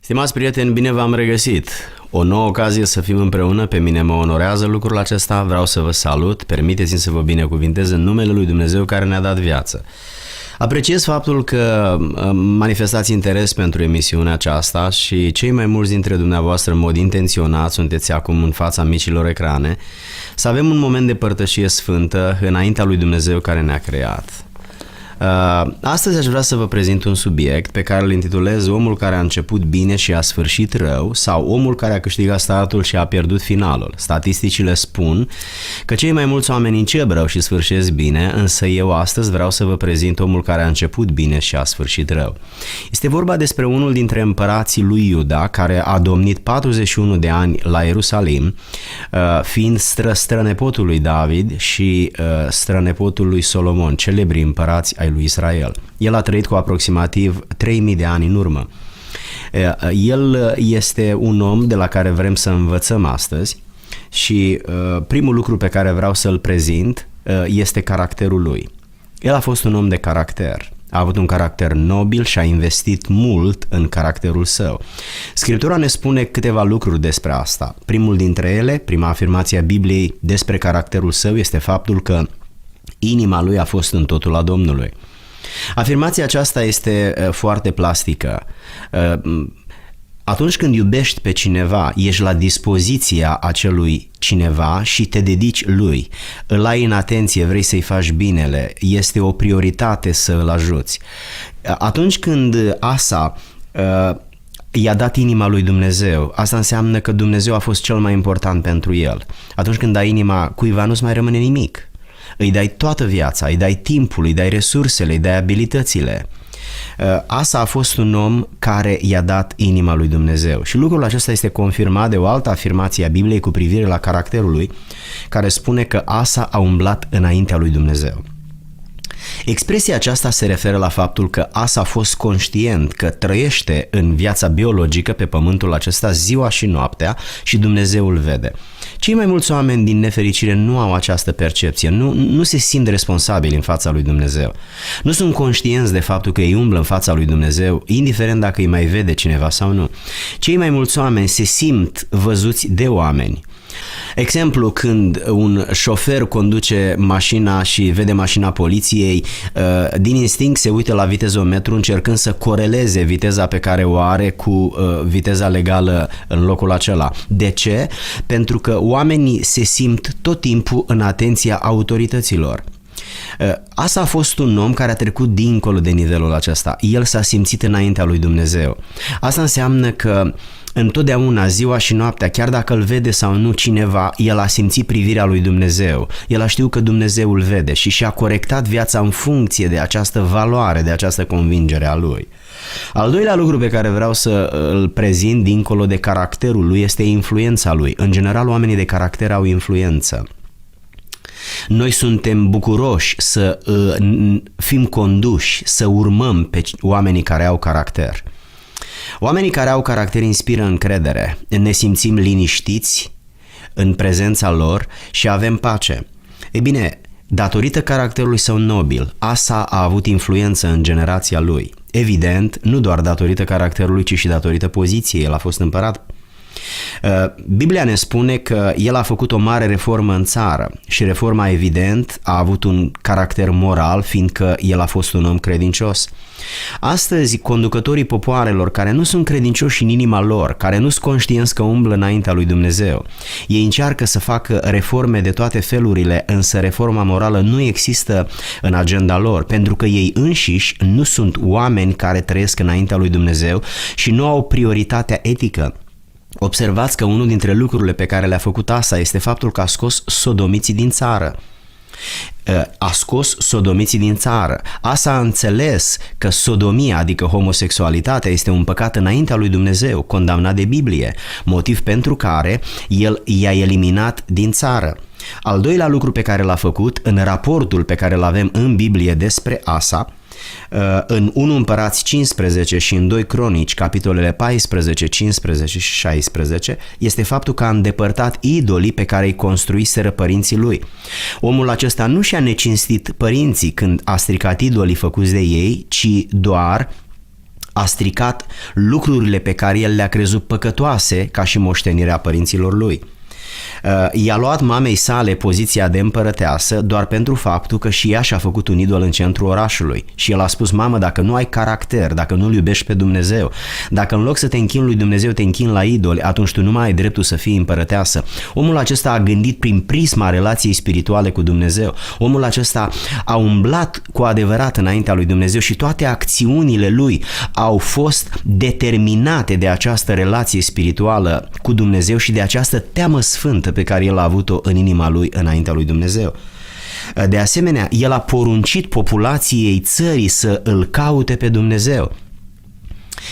Stimați prieteni, bine v-am regăsit! O nouă ocazie să fim împreună, pe mine mă onorează lucrul acesta, vreau să vă salut, permiteți-mi să vă binecuvintez în numele lui Dumnezeu care ne-a dat viață. Apreciez faptul că manifestați interes pentru emisiunea aceasta și cei mai mulți dintre dumneavoastră în mod intenționat sunteți acum în fața micilor ecrane, să avem un moment de părtășie sfântă înaintea lui Dumnezeu care ne-a creat. Astăzi aș vrea să vă prezint un subiect pe care îl intitulez Omul care a început bine și a sfârșit rău sau Omul care a câștigat startul și a pierdut finalul. Statisticile spun că cei mai mulți oameni încep rău și sfârșesc bine, însă eu astăzi vreau să vă prezint Omul care a început bine și a sfârșit rău. Este vorba despre unul dintre împărații lui Iuda care a domnit 41 de ani la Ierusalim, fiind strănepotul lui David și strănepotul lui Solomon, celebri împărați ai lui Israel. El a trăit cu aproximativ 3000 de ani în urmă. El este un om de la care vrem să învățăm astăzi și primul lucru pe care vreau să-l prezint este caracterul lui. El a fost un om de caracter. A avut un caracter nobil și a investit mult în caracterul său. Scriptura ne spune câteva lucruri despre asta. Primul dintre ele, prima afirmație a Bibliei despre caracterul său este faptul că inima lui a fost în totul a Domnului. Afirmația aceasta este foarte plastică. Atunci când iubești pe cineva, ești la dispoziția acelui cineva și te dedici lui. Îl ai în atenție, vrei să-i faci binele, este o prioritate să îl ajuți. Atunci când Asa i-a dat inima lui Dumnezeu, asta înseamnă că Dumnezeu a fost cel mai important pentru el. Atunci când dai inima cuiva, nu-ți mai rămâne nimic. Îi dai toată viața, îi dai timpul, îi dai resursele, îi dai abilitățile. Asa a fost un om care i-a dat inima lui Dumnezeu și lucrul acesta este confirmat de o altă afirmație a Bibliei cu privire la caracterul lui, care spune că Asa a umblat înaintea lui Dumnezeu. Expresia aceasta se referă la faptul că Asa a fost conștient că trăiește în viața biologică pe pământul acesta ziua și noaptea și Dumnezeu îl vede. Cei mai mulți oameni din nefericire nu au această percepție, nu se simt responsabili în fața lui Dumnezeu. Nu sunt conștienți de faptul că ei umblă în fața lui Dumnezeu, indiferent dacă îi mai vede cineva sau nu. Cei mai mulți oameni se simt văzuți de oameni. Exemplu, când un șofer conduce mașina și vede mașina poliției, din instinct se uită la vitezometru încercând să coreleze viteza pe care o are cu viteza legală în locul acela. De ce? Pentru că oamenii se simt tot timpul în atenția autorităților. Asa a fost un om care a trecut dincolo de nivelul acesta. El s-a simțit înaintea lui Dumnezeu. Asta înseamnă că întotdeauna, ziua și noaptea, chiar dacă îl vede sau nu cineva, el a simțit privirea lui Dumnezeu. El a știut că Dumnezeu îl vede și și-a corectat viața în funcție de această valoare, de această convingere a lui. Al doilea lucru pe care vreau să îl prezint dincolo de caracterul lui este influența lui. În general, oamenii de caracter au influență. Noi suntem bucuroși să fim conduși, să urmăm pe oamenii care au caracter. Oamenii care au caracter inspiră încredere, ne simțim liniștiți în prezența lor și avem pace. Ei bine, datorită caracterului său nobil, Asa a avut influență în generația lui. Evident, nu doar datorită caracterului, ci și datorită poziției, el a fost împărat. Biblia ne spune că el a făcut o mare reformă în țară și reforma evident a avut un caracter moral, fiindcă el a fost un om credincios. Astăzi, conducătorii popoarelor care nu sunt credincioși în inima lor, care nu sunt conștienți că umblă înaintea lui Dumnezeu, ei încearcă să facă reforme de toate felurile, însă reforma morală nu există în agenda lor, pentru că ei înșiși nu sunt oameni care trăiesc înaintea lui Dumnezeu și nu au prioritatea etică. Observați că unul dintre lucrurile pe care le-a făcut Asa este faptul că a scos sodomiții din țară. A scos sodomiții din țară. Asa a înțeles că sodomia, adică homosexualitatea, este un păcat înaintea lui Dumnezeu, condamnat de Biblie, motiv pentru care el i-a eliminat din țară. Al doilea lucru pe care l-a făcut în raportul pe care îl avem în Biblie despre Asa, în 1 Împărați 15 și în 2 Cronici, capitolele 14, 15 și 16, este faptul că a îndepărtat idolii pe care îi construiseră părinții lui. Omul acesta nu și-a necinstit părinții când a stricat idolii făcuți de ei, ci doar A stricat lucrurile pe care el le-a crezut păcătoase ca și moștenirea părinților lui. I-a luat mamei sale poziția de împărăteasă doar pentru faptul că și ea și-a făcut un idol în centrul orașului. Și el a spus: mamă, dacă nu ai caracter, dacă nu-L iubești pe Dumnezeu, dacă în loc să te închini lui Dumnezeu te închini la idoli, atunci tu nu mai ai dreptul să fii împărăteasă. Omul acesta a gândit prin prisma relației spirituale cu Dumnezeu. Omul acesta a umblat cu adevărat înaintea lui Dumnezeu și toate acțiunile lui au fost determinate de această relație spirituală cu Dumnezeu și de această teamă sfântă pe care el a avut-o în inima lui înaintea lui Dumnezeu. De asemenea, el a poruncit populației țării să îl caute pe Dumnezeu.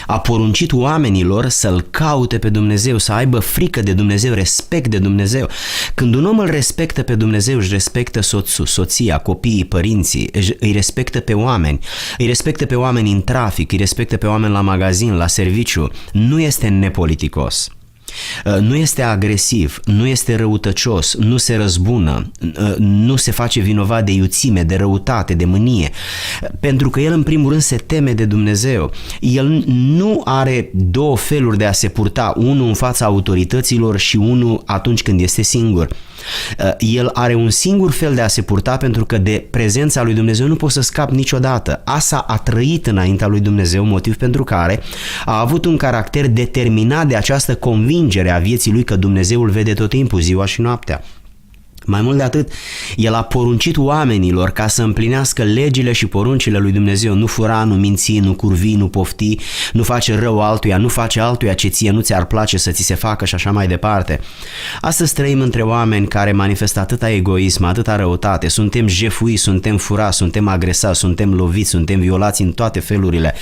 A poruncit oamenilor să-L caute pe Dumnezeu, să aibă frică de Dumnezeu, respect de Dumnezeu. Când un om îl respectă pe Dumnezeu, își respectă soțul, soția, copiii, părinții, îi respectă pe oameni, îi respectă pe oameni în trafic, îi respectă pe oameni la magazin, la serviciu, nu este nepoliticos. Nu este agresiv, nu este răutăcios, nu se răzbună, nu se face vinovat de iuțime, de răutate, de mânie, pentru că el în primul rând se teme de Dumnezeu. El nu are două feluri de a se purta, unul în fața autorităților și unul atunci când este singur. El are un singur fel de a se purta pentru că de prezența lui Dumnezeu nu poți să scapi niciodată. Asta a trăit înaintea lui Dumnezeu, motiv pentru care a avut un caracter determinat de această convingere a vieții lui că Dumnezeu îl vede tot timpul, ziua și noaptea. Mai mult de atât, el a poruncit oamenilor ca să împlinească legile și poruncile lui Dumnezeu. Nu fura, nu minți, nu curvi, nu pofti, nu face rău altuia, nu face altuia ce ție nu ți-ar place să ți se facă și așa mai departe. Astăzi trăim între oameni care manifestă atâta egoism, atâta răutate. Suntem jefuiți, suntem furați, suntem agresați, suntem loviți, suntem violați în toate felurile.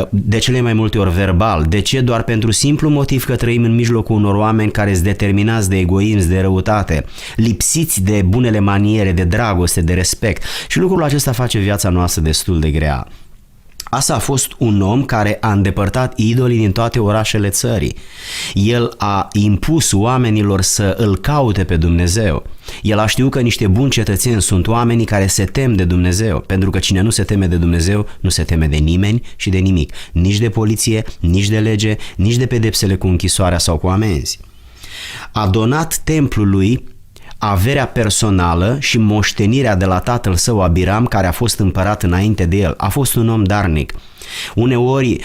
De cele mai multe ori verbal. De ce? Doar pentru simplu motiv că trăim în mijlocul unor oameni care sunt determinați de egoism, de răutate, lipsiți de bunele maniere, de dragoste, de respect, și lucrul acesta face viața noastră destul de grea. Asa a fost un om care a îndepărtat idolii din toate orașele țării. El a impus oamenilor să îl caute pe Dumnezeu. El a știut că niște buni cetățeni sunt oamenii care se tem de Dumnezeu, pentru că cine nu se teme de Dumnezeu nu se teme de nimeni și de nimic, nici de poliție, nici de lege, nici de pedepsele cu închisoarea sau cu amenzi. A donat templului averea personală și moștenirea de la tatăl său Abiram, care a fost împărat înainte de el. A fost un om darnic. Uneori,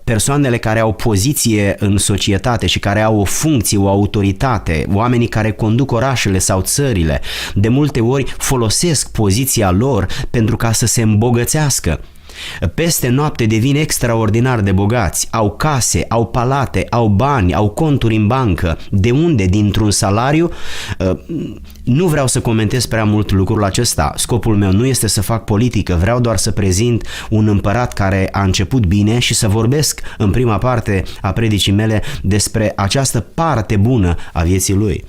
persoanele care au poziție în societate și care au o funcție, o autoritate, oamenii care conduc orașele sau țările, de multe ori folosesc poziția lor pentru ca să se îmbogățească. Peste noapte devin extraordinar de bogați, au case, au palate, au bani, au conturi în bancă. De unde? Dintr-un salariu? Nu vreau să comentez prea mult lucrul acesta. Scopul meu nu este să fac politică, vreau doar să prezint un împărat care a început bine și să vorbesc în prima parte a predicii mele despre această parte bună a vieții lui.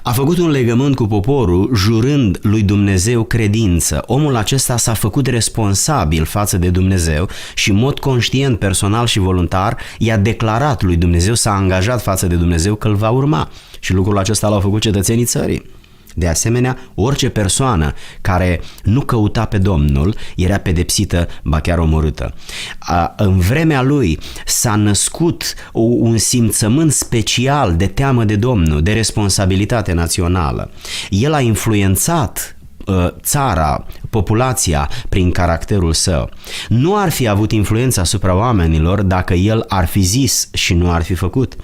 A făcut un legământ cu poporul, jurând lui Dumnezeu credință. Omul acesta s-a făcut responsabil față de Dumnezeu și în mod conștient, personal și voluntar i-a declarat lui Dumnezeu, s-a angajat față de Dumnezeu că îl va urma. Și lucrul acesta l-au făcut cetățenii țării. De asemenea, orice persoană care nu căuta pe Domnul era pedepsită, ba chiar omorâtă. În vremea lui s-a născut un simțământ special de teamă de Domnul, de responsabilitate națională. El a influențat țara, populația prin caracterul său. Nu ar fi avut influență asupra oamenilor dacă el ar fi zis și nu ar fi făcut.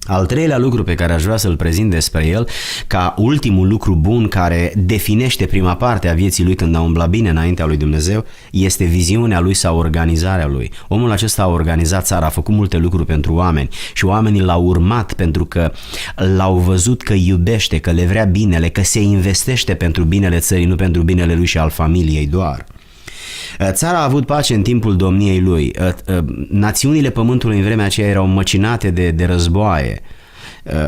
Al treilea lucru pe care aș vrea să-l prezint despre el, ca ultimul lucru bun care definește prima parte a vieții lui când a umblat bine înaintea lui Dumnezeu, este viziunea lui sau organizarea lui. Omul acesta a organizat țara, a făcut multe lucruri pentru oameni și oamenii l-au urmat pentru că l-au văzut că iubește, că le vrea binele, că se investește pentru binele țării, nu pentru binele lui și al familiei doar. Țara a avut pace în timpul domniei lui. Națiunile pământului în vremea aceea erau măcinate de războaie.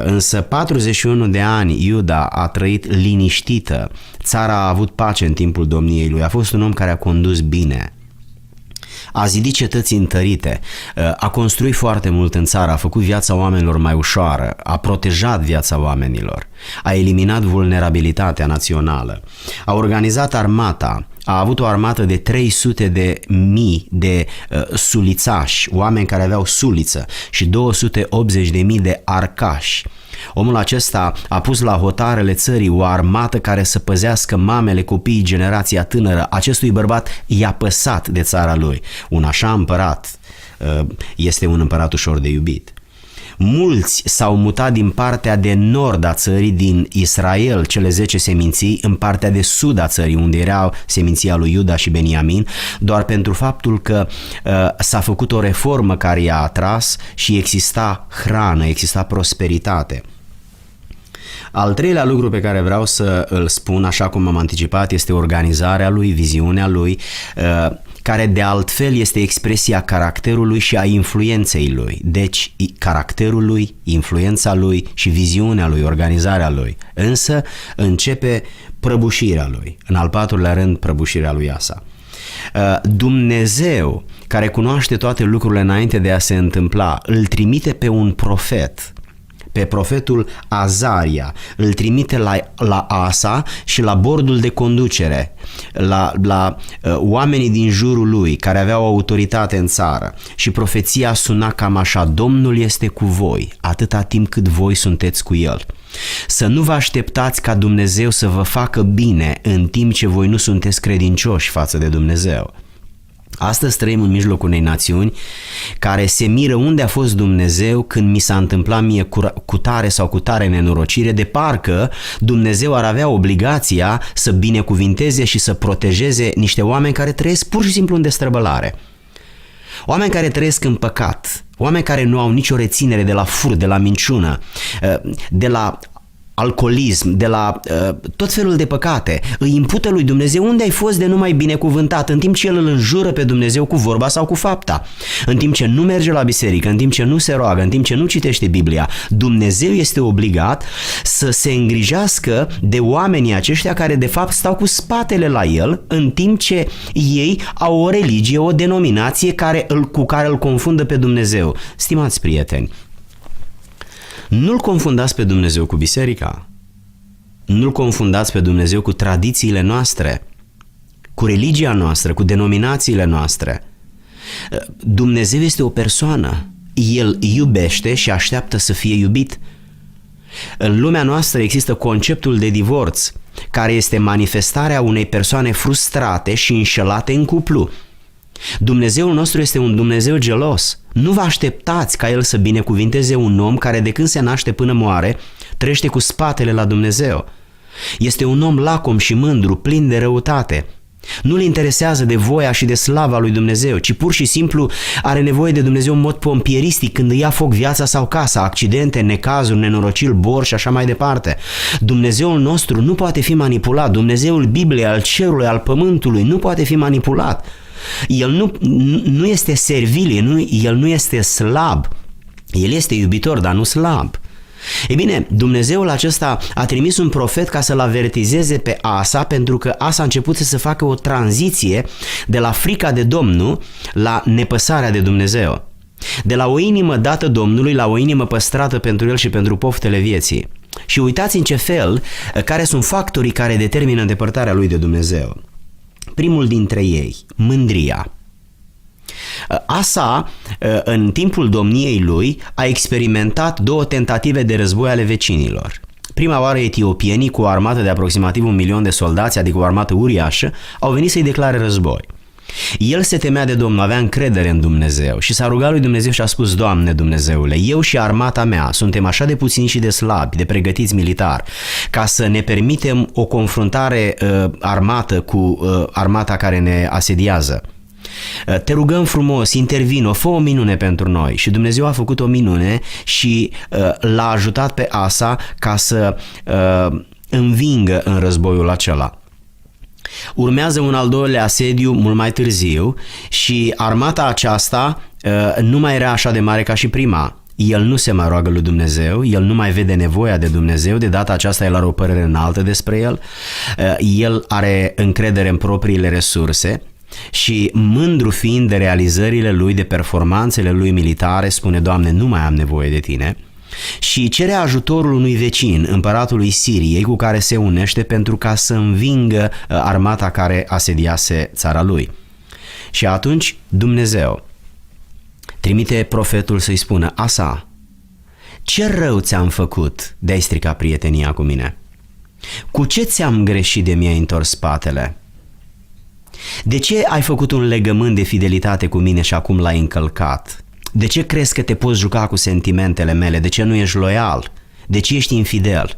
Însă 41 de ani Iuda a trăit liniștită. Țara a avut pace în timpul domniei lui. A fost un om care a condus bine. A zidit cetăți întărite, a construit foarte mult în țară, a făcut viața oamenilor mai ușoară, a protejat viața oamenilor, a eliminat vulnerabilitatea națională, a organizat armata, a avut o armată de 300 de mii de sulițași, oameni care aveau suliță, și 280 de mii de arcași. Omul acesta a pus la hotarele țării o armată care să păzească mamele, copiii, generația tânără. Acestui bărbat i-a păsat de țara lui. Un așa împărat este un împărat ușor de iubit. Mulți s-au mutat din partea de nord a țării, din Israel, cele 10 seminții, în partea de sud a țării, unde era seminția lui Iuda și Beniamin, doar pentru faptul că s-a făcut o reformă care i-a atras și exista hrană, exista prosperitate. Al treilea lucru pe care vreau să îl spun, așa cum am anticipat, este organizarea lui, viziunea lui, care de altfel este expresia caracterului și a influenței lui. Deci caracterul lui, influența lui și viziunea lui, organizarea lui. Însă începe prăbușirea lui. În al patrulea rând, prăbușirea lui Asa. Dumnezeu, care cunoaște toate lucrurile înainte de a se întâmpla, îl trimite pe un profet, pe profetul Azaria, îl trimite la Asa și la bordul de conducere, la oamenii din jurul lui care aveau autoritate în țară, și profeția suna cam așa: Domnul este cu voi atâta timp cât voi sunteți cu El. Să nu vă așteptați ca Dumnezeu să vă facă bine în timp ce voi nu sunteți credincioși față de Dumnezeu. Astăzi trăim în mijlocul unei națiuni care se miră unde a fost Dumnezeu când mi s-a întâmplat mie cu tare sau cu tare nenorocire, de parcă Dumnezeu ar avea obligația să binecuvinteze și să protejeze niște oameni care trăiesc pur și simplu în destrăbălare. Oameni care trăiesc în păcat, oameni care nu au nicio reținere de la furt, de la minciună, de la alcoolism, de la tot felul de păcate. Îi impută lui Dumnezeu: unde ai fost de numai binecuvântat, în timp ce el îl înjură pe Dumnezeu cu vorba sau cu fapta, în timp ce nu merge la biserică, în timp ce nu se roagă, în timp ce nu citește Biblia. Dumnezeu este obligat să se îngrijească de oamenii aceștia care de fapt stau cu spatele la el, în timp ce ei au o religie, o denominație cu care îl confundă pe Dumnezeu. Stimați prieteni, nu-L confundați pe Dumnezeu cu biserica, nu-L confundați pe Dumnezeu cu tradițiile noastre, cu religia noastră, cu denominațiile noastre. Dumnezeu este o persoană, El iubește și așteaptă să fie iubit. În lumea noastră există conceptul de divorț, care este manifestarea unei persoane frustrate și înșelate în cuplu. Dumnezeul nostru este un Dumnezeu gelos. Nu vă așteptați ca El să binecuvinteze un om care de când se naște până moare trăiește cu spatele la Dumnezeu. Este un om lacom și mândru, plin de răutate. Nu-l interesează de voia și de slava lui Dumnezeu, ci pur și simplu are nevoie de Dumnezeu în mod pompieristic când îi ia foc viața sau casa, accidente, necazuri, nenorociri, bor și așa mai departe. Dumnezeul nostru nu poate fi manipulat. Dumnezeul Bibliei, al cerului, al pământului, nu poate fi manipulat. El nu este servil, El nu este slab. El este iubitor, dar nu slab. E bine, Dumnezeul acesta a trimis un profet ca să-l avertizeze pe Asa, pentru că Asa a început să facă o tranziție de la frica de Domnul la nepăsarea de Dumnezeu. De la o inimă dată Domnului la o inimă păstrată pentru El și pentru poftele vieții. Și uitați în ce fel, care sunt factorii care determină îndepărtarea lui de Dumnezeu. Primul dintre ei, mândria. Asa, în timpul domniei lui, a experimentat 2 tentative de război ale vecinilor. Prima oară etiopienii, cu o armată de aproximativ 1 milion de soldați, adică o armată uriașă, au venit să-i declare război. El se temea de Domnul, avea încredere în Dumnezeu și s-a rugat lui Dumnezeu și a spus: Doamne Dumnezeule, eu și armata mea suntem așa de puțini și de slabi, de pregătiți militar, ca să ne permitem o confruntare armată cu armata care ne asediază. Te rugăm frumos, intervino, fă o minune pentru noi. Și Dumnezeu a făcut o minune și l-a ajutat pe Asa ca să învingă în războiul acela. Urmează un al doilea asediu mult mai târziu și armata aceasta nu mai era așa de mare ca și prima. El nu se mai roagă lui Dumnezeu, el nu mai vede nevoia de Dumnezeu, de data aceasta el are o părere înaltă despre el, el are încredere în propriile resurse și, mândru fiind de realizările lui, de performanțele lui militare, spune: Doamne, nu mai am nevoie de Tine. și cere ajutorul unui vecin, împăratului Siriei, cu care se unește pentru ca să învingă armata care asediase țara lui. Și atunci Dumnezeu trimite profetul să-i spună: Asa, ce rău ți-am făcut de a-i strica prietenia cu mine? Cu ce ți-am greșit de mi-ai întors spatele? De ce ai făcut un legământ de fidelitate cu mine și acum l-ai încălcat? De ce crezi că te poți juca cu sentimentele mele? De ce nu ești loial? De ce ești infidel?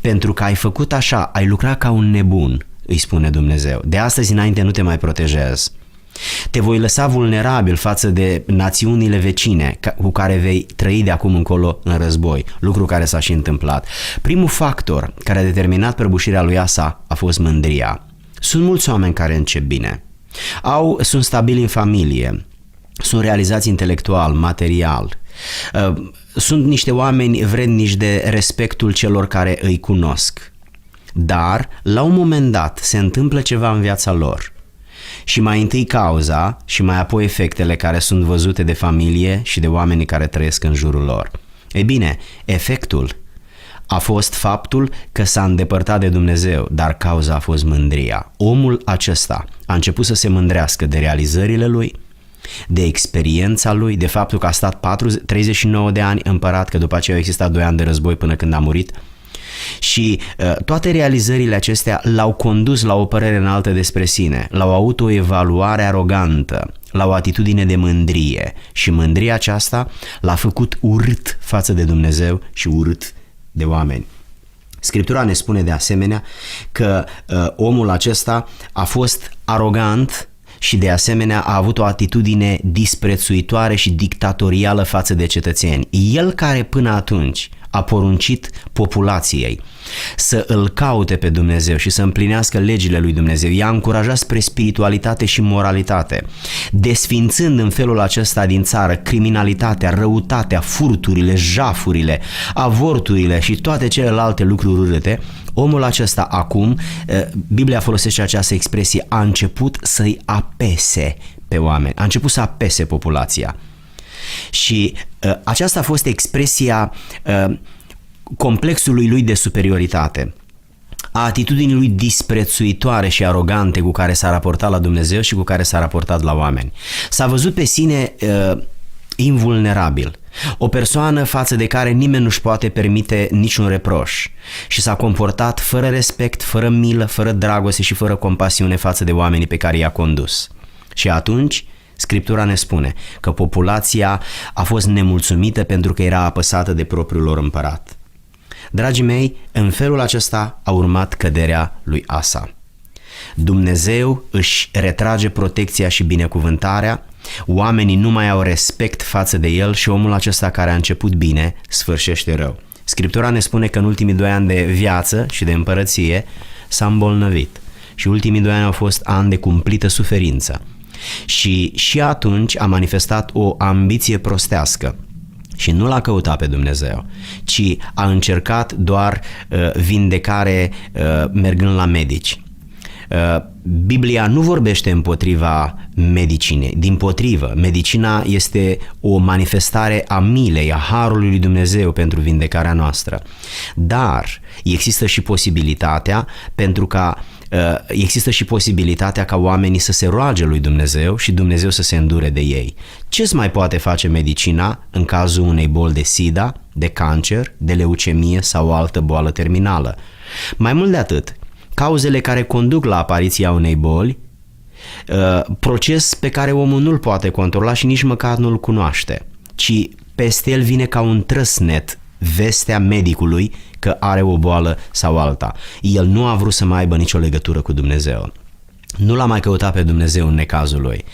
Pentru că ai făcut așa, ai lucrat ca un nebun, îi spune Dumnezeu. De astăzi înainte nu te mai protejez. Te voi lăsa vulnerabil față de națiunile vecine cu care vei trăi de acum încolo în război, lucru care s-a și întâmplat. Primul factor care a determinat prăbușirea lui Asa a fost mândria. Sunt mulți oameni care încep bine. Sunt stabili în familie, sunt realizați intelectual, material, sunt niște oameni vrednici de respectul celor care îi cunosc. Dar, la un moment dat, se întâmplă ceva în viața lor. Și mai întâi cauza și mai apoi efectele care sunt văzute de familie și de oamenii care trăiesc în jurul lor. Ei bine, efectul a fost faptul că s-a îndepărtat de Dumnezeu, dar cauza a fost mândria. Omul acesta a început să se mândrească de realizările lui, de experiența lui, de faptul că a stat 39 de ani împărat, că după aceea au existat 2 ani de război până când a murit. Și toate realizările acestea l-au condus la o părere înaltă despre sine, la o autoevaluare arogantă, la o atitudine de mândrie. Și mândria aceasta l-a făcut urât față de Dumnezeu și urât de oameni. Scriptura ne spune de asemenea că omul acesta a fost arogant și de asemenea a avut o atitudine disprețuitoare și dictatorială față de cetățeni. El care până atunci a poruncit populației să îl caute pe Dumnezeu și să împlinească legile lui Dumnezeu, i-a încurajat spre spiritualitate și moralitate, desfințând în felul acesta din țară criminalitatea, răutatea, furturile, jafurile, avorturile și toate celelalte lucruri urâte. Omul acesta acum, Biblia folosește această expresie, a început să-i apese pe oameni, a început să apese populația. Și aceasta a fost expresia complexului lui de superioritate, a atitudinii lui disprețuitoare și arogante cu care s-a raportat la Dumnezeu și cu care s-a raportat la oameni. S-a văzut pe sine invulnerabil, o persoană față de care nimeni nu-și poate permite niciun reproș și s-a comportat fără respect, fără milă, fără dragoste și fără compasiune față de oamenii pe care i-a condus. Și atunci Scriptura ne spune că populația a fost nemulțumită pentru că era apăsată de propriul lor împărat. Dragii mei, în felul acesta a urmat căderea lui Asa. Dumnezeu își retrage protecția și binecuvântarea, oamenii nu mai au respect față de el și omul acesta care a început bine sfârșește rău. Scriptura ne spune că în ultimii 2 ani de viață și de împărăție s-a îmbolnăvit și ultimii 2 ani au fost ani de cumplită suferință. Și atunci a manifestat o ambiție prostească și nu l-a căutat pe Dumnezeu, ci a încercat doar vindecare mergând la medici. Biblia nu vorbește împotriva medicinei, dimpotrivă, medicina este o manifestare a milei, a harului lui Dumnezeu pentru vindecarea noastră. Dar există și posibilitatea ca oamenii să se roage lui Dumnezeu și Dumnezeu să se îndure de ei. Ce-ți mai poate face medicina în cazul unei boli de sida, de cancer, de leucemie sau o altă boală terminală? Mai mult de atât, cauzele care conduc la apariția unei boli, proces pe care omul nu-l poate controla și nici măcar nu-l cunoaște, ci peste el vine ca un trăsnet vestea medicului că are o boală sau alta. El nu a vrut să mai aibă nicio legătură cu Dumnezeu. Nu l-a mai căutat pe Dumnezeu în necazul lui.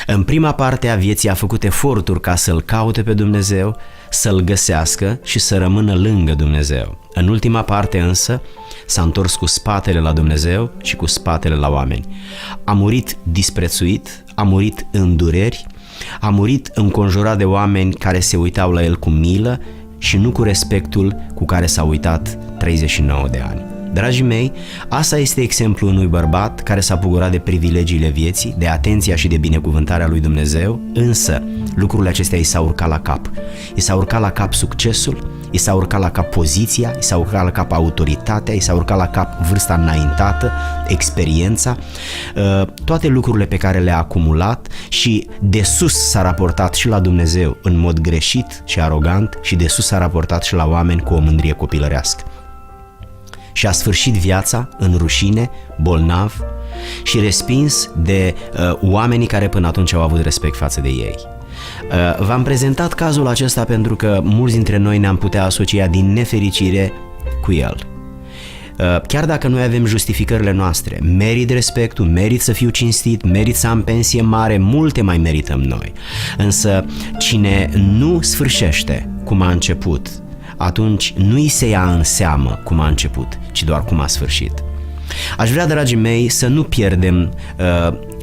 În prima parte a vieții a făcut eforturi ca să-L caute pe Dumnezeu, să-L găsească și să rămână lângă Dumnezeu. În ultima parte însă s-a întors cu spatele la Dumnezeu și cu spatele la oameni. A murit disprețuit, a murit în dureri, a murit înconjurat de oameni care se uitau la el cu milă și nu cu respectul cu care s-a uitat 39 de ani. Dragii mei, asta este exemplul unui bărbat care s-a bucurat de privilegiile vieții, de atenția și de binecuvântarea lui Dumnezeu, însă lucrurile acestea i s-au urcat la cap. I s-a urcat la cap succesul, i s-a urcat la cap poziția, i s-a urcat la cap autoritatea, i s-a urcat la cap vârsta înaintată, experiența, toate lucrurile pe care le-a acumulat și de sus s-a raportat și la Dumnezeu în mod greșit și arogant și de sus s-a raportat și la oameni cu o mândrie copilărească. Și a sfârșit viața în rușine, bolnav și respins de oamenii care până atunci au avut respect față de ei. V-am prezentat cazul acesta pentru că mulți dintre noi ne-am putea asocia din nefericire cu el. Chiar dacă noi avem justificările noastre, merit respectul, merit să fiu cinstit, merit să am pensie mare, multe mai merităm noi. Însă cine nu sfârșește cum a început, atunci nu îi se ia în seamă cum a început, ci doar cum a sfârșit. Aș vrea, dragii mei, să nu pierdem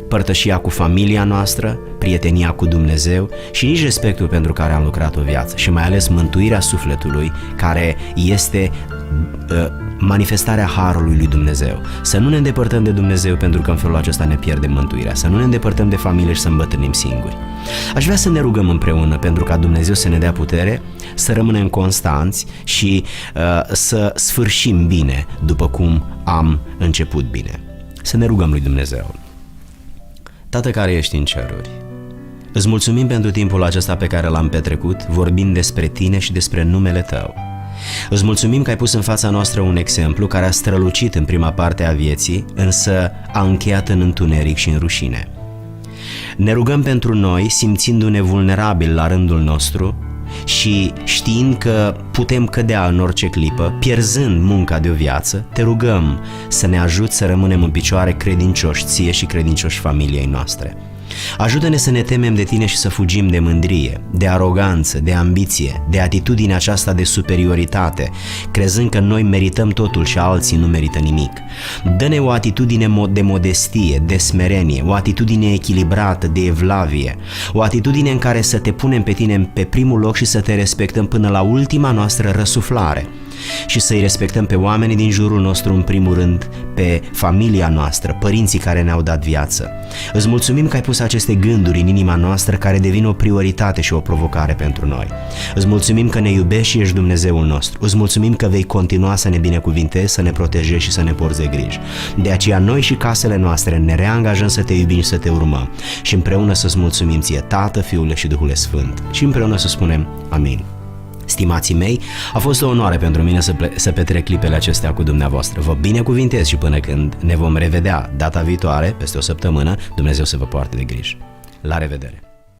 părtășia cu familia noastră, prietenia cu Dumnezeu și nici respectul pentru care am lucrat o viață și mai ales mântuirea sufletului, care este manifestarea harului lui Dumnezeu. Să nu ne îndepărtăm de Dumnezeu pentru că în felul acesta ne pierdem mântuirea, să nu ne îndepărtăm de familie și să îmbătrânim singuri. Aș vrea să ne rugăm împreună pentru ca Dumnezeu să ne dea putere, să rămânem constanți și să sfârșim bine după cum am început bine. Să ne rugăm lui Dumnezeu. Tată care ești în ceruri, îți mulțumim pentru timpul acesta pe care l-am petrecut vorbind despre Tine și despre numele Tău. Îți mulțumim că ai pus în fața noastră un exemplu care a strălucit în prima parte a vieții, însă a încheiat în întuneric și în rușine. Ne rugăm pentru noi, simțindu-ne vulnerabili la rândul nostru și știind că putem cădea în orice clipă, pierzând munca de o viață, te rugăm să ne ajuți să rămânem în picioare credincioși Ție și credincioși familiei noastre. Ajută-ne să ne temem de Tine și să fugim de mândrie, de aroganță, de ambiție, de atitudinea aceasta de superioritate, crezând că noi merităm totul și alții nu merită nimic. Dă-ne o atitudine de modestie, de smerenie, o atitudine echilibrată, de evlavie, o atitudine în care să te punem pe Tine pe primul loc și să te respectăm până la ultima noastră răsuflare și să-i respectăm pe oamenii din jurul nostru, în primul rând pe familia noastră, părinții care ne-au dat viață. Îți mulțumim că ai pus aceste gânduri în inima noastră care devin o prioritate și o provocare pentru noi. Îți mulțumim că ne iubești și ești Dumnezeul nostru. Îți mulțumim că vei continua să ne binecuvintezi, să ne protejezi și să ne porți de grijă. De aceea noi și casele noastre ne reangajăm să te iubim și să te urmăm și împreună să-ți mulțumim Ție, Tată, Fiule și Duhul Sfânt, și împreună să spunem amin. Stimații mei, a fost o onoare pentru mine să petrec clipele acestea cu dumneavoastră. Vă binecuvintez și până când ne vom revedea data viitoare, peste o săptămână, Dumnezeu să vă poarte de grijă. La revedere!